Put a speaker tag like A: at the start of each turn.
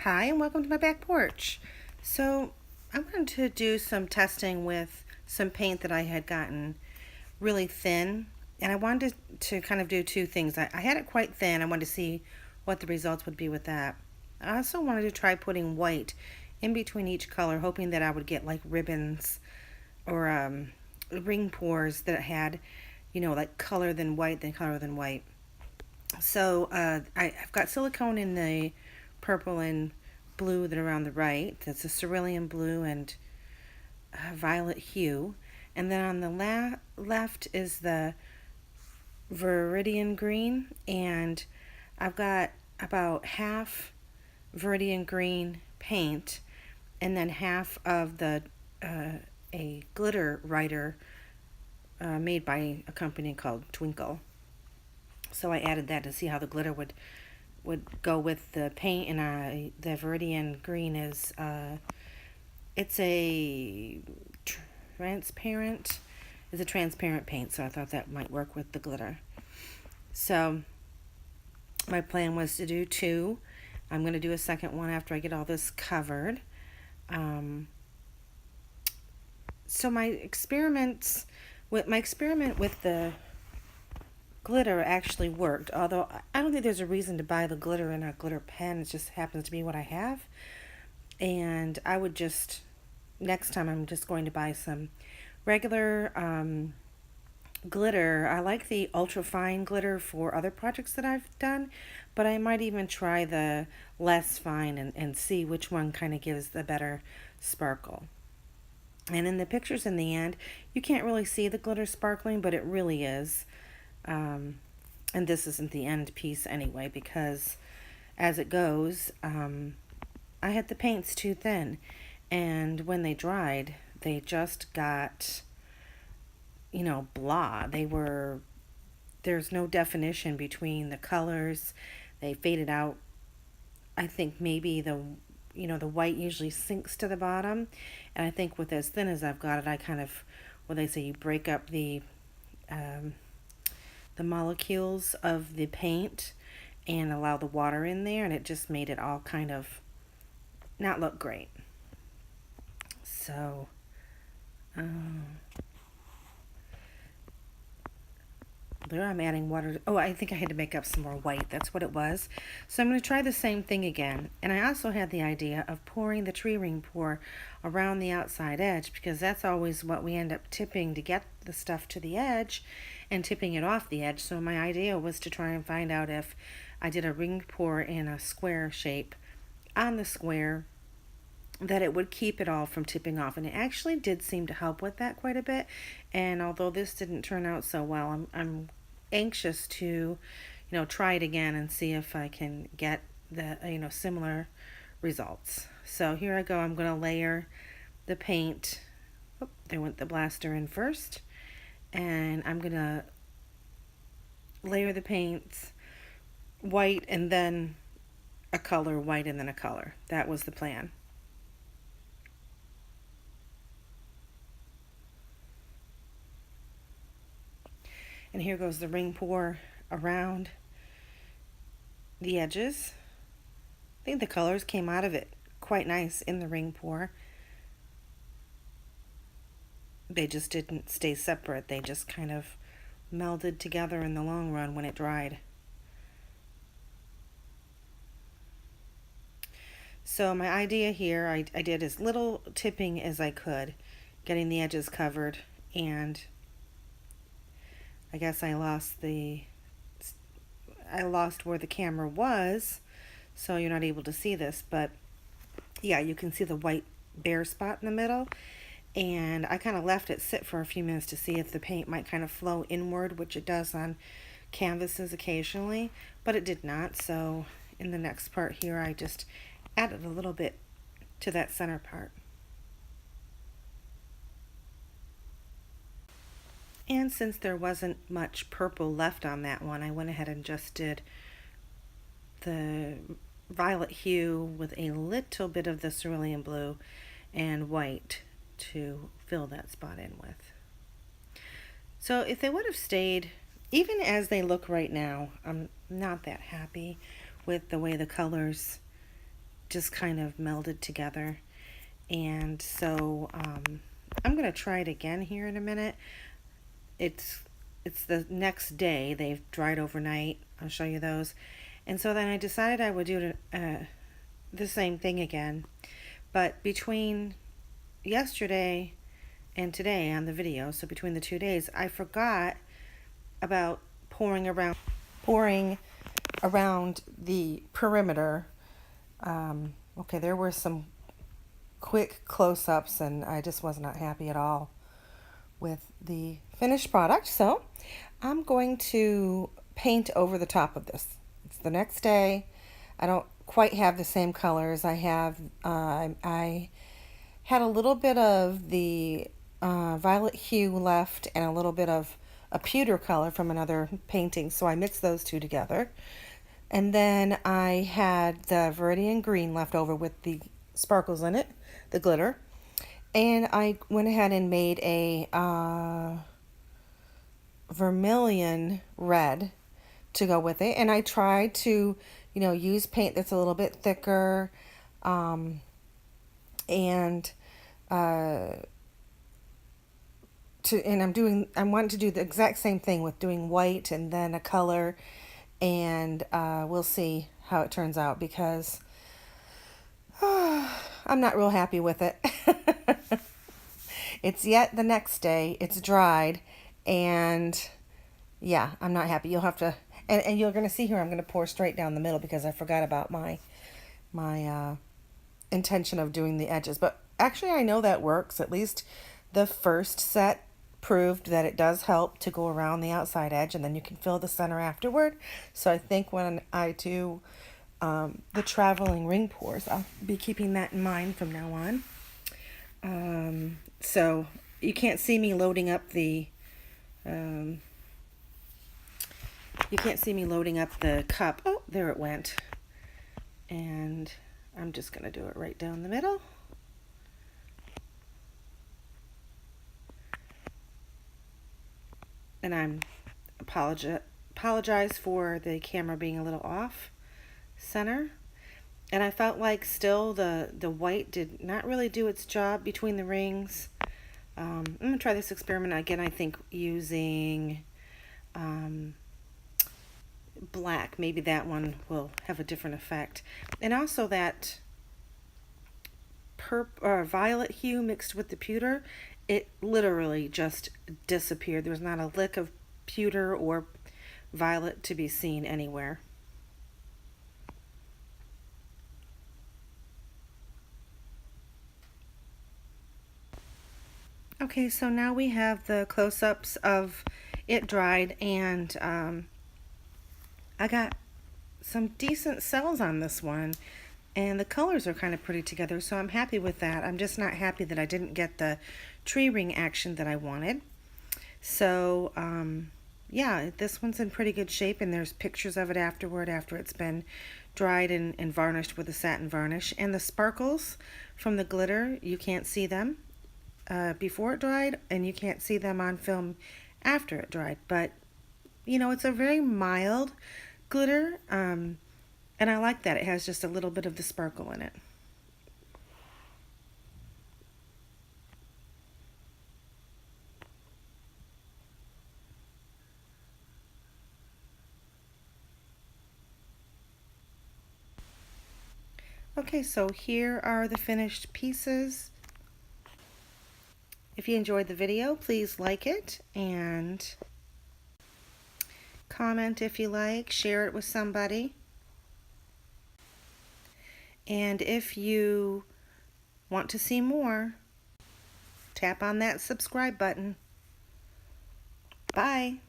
A: Hi and welcome to my back porch. So I wanted to do some testing with some paint that I had gotten really thin, and I wanted to kind of do two things. I had it quite thin. I wanted to see what the results would be with that. I also wanted to try putting white in between each color, hoping that I would get like ribbons or ring pours that had, like color than white, then color than white. So I've got silicone in the purple and blue that are on the right. That's a cerulean blue and violet hue. And then on the left is the veridian green. And I've got about half veridian green paint and then half of the a glitter writer made by a company called Twinkle. So I added that to see how the glitter would go with the paint, and the veridian green is it's a transparent paint, so I thought that might work with the glitter. So my plan was to do two. I'm going to do a second one after I get all this covered. So my experiment with the glitter actually worked, although I don't think there's a reason to buy the glitter in a glitter pen. It just happens to be what I have. And I would just, next time I'm just going to buy some regular glitter. I like the ultra fine glitter for other projects that I've done, but I might even try the less fine and see which one kind of gives the better sparkle. And in the pictures in the end, you can't really see the glitter sparkling, but it really is. And this isn't the end piece anyway, because as it goes, I had the paints too thin, and when they dried, they just got, blah. There's no definition between the colors. They faded out. I think maybe the white usually sinks to the bottom, and I think with as thin as I've got it, I kind of, what they say, you break up the molecules of the paint and allow the water in there, and it just made it all kind of not look great. So there I'm adding water. Oh, I think I had to make up some more white. That's what it was. So I'm going to try the same thing again. And I also had the idea of pouring the tree ring pour around the outside edge, because that's always what we end up tipping to get the stuff to the edge and tipping it off the edge. So my idea was to try and find out if I did a ring pour in a square shape on the square, that it would keep it all from tipping off. And it actually did seem to help with that quite a bit. And although this didn't turn out so well, I'm anxious to try it again and see if I can get the similar results. So here I go. I'm going to layer the paint. Oh, there went the blaster in first, and I'm going to layer the paints white and then a color, white and then a color. That was the plan. And here goes the ring pour around the edges. I think the colors came out of it quite nice in the ring pour. They just didn't stay separate. They just kind of melded together in the long run when it dried. So my idea here, I did as little tipping as I could, getting the edges covered, and I guess I lost where the camera was, so you're not able to see this, but yeah, you can see the white bare spot in the middle, and I kind of left it sit for a few minutes to see if the paint might kind of flow inward, which it does on canvases occasionally, but it did not. So in the next part here, I just added a little bit to that center part. And since there wasn't much purple left on that one, I went ahead and just did the violet hue with a little bit of the cerulean blue and white to fill that spot in with. So if they would have stayed, even as they look right now, I'm not that happy with the way the colors just kind of melded together. And so I'm going to try it again here in a minute. It's the next day. They've dried overnight. I'll show you those. And so then I decided I would do the same thing again. But between yesterday and today on the video, so between the 2 days, I forgot about pouring around the perimeter. Okay, there were some quick close-ups and I just was not happy at all with the finished product. So I'm going to paint over the top of this. It's the next day. I don't quite have the same colors. I had a little bit of the violet hue left and a little bit of a pewter color from another painting, so I mixed those two together. And then I had the veridian green left over with the sparkles in it, the glitter, and I went ahead and made a vermilion red to go with it. And I tried to, use paint that's a little bit thicker, and I want to do the exact same thing with doing white and then a color, and we'll see how it turns out, because I'm not real happy with it. It's yet the next day. It's dried, and yeah, I'm not happy. You'll have to, and you're going to see here, I'm going to pour straight down the middle because I forgot about my intention of doing the edges. But actually, I know that works. At least the first set proved that it does help to go around the outside edge, and then you can fill the center afterward. So I think when I do the traveling ring pours, I'll be keeping that in mind from now on. So you can't see me loading up the cup. Oh, there it went. And I'm just going to do it right down the middle. And I'm apologize for the camera being a little off center. And I felt like still the white did not really do its job between the rings. I'm going to try this experiment again, I think, using black. Maybe that one will have a different effect. And also that violet hue mixed with the pewter, it literally just disappeared. There was not a lick of pewter or violet to be seen anywhere. Okay, so now we have the close-ups of it dried, and I got some decent cells on this one, and the colors are kind of pretty together, so I'm happy with that. I'm just not happy that I didn't get the tree ring action that I wanted. So yeah, this one's in pretty good shape, and there's pictures of it afterward, after it's been dried and varnished with a satin varnish. And the sparkles from the glitter, you can't see them before it dried, and you can't see them on film after it dried. But it's a very mild glitter, and I like that it has just a little bit of the sparkle in it. Okay, so here are the finished pieces. If you enjoyed the video, please like it and comment if you like, share it with somebody. And if you want to see more, tap on that subscribe button. Bye.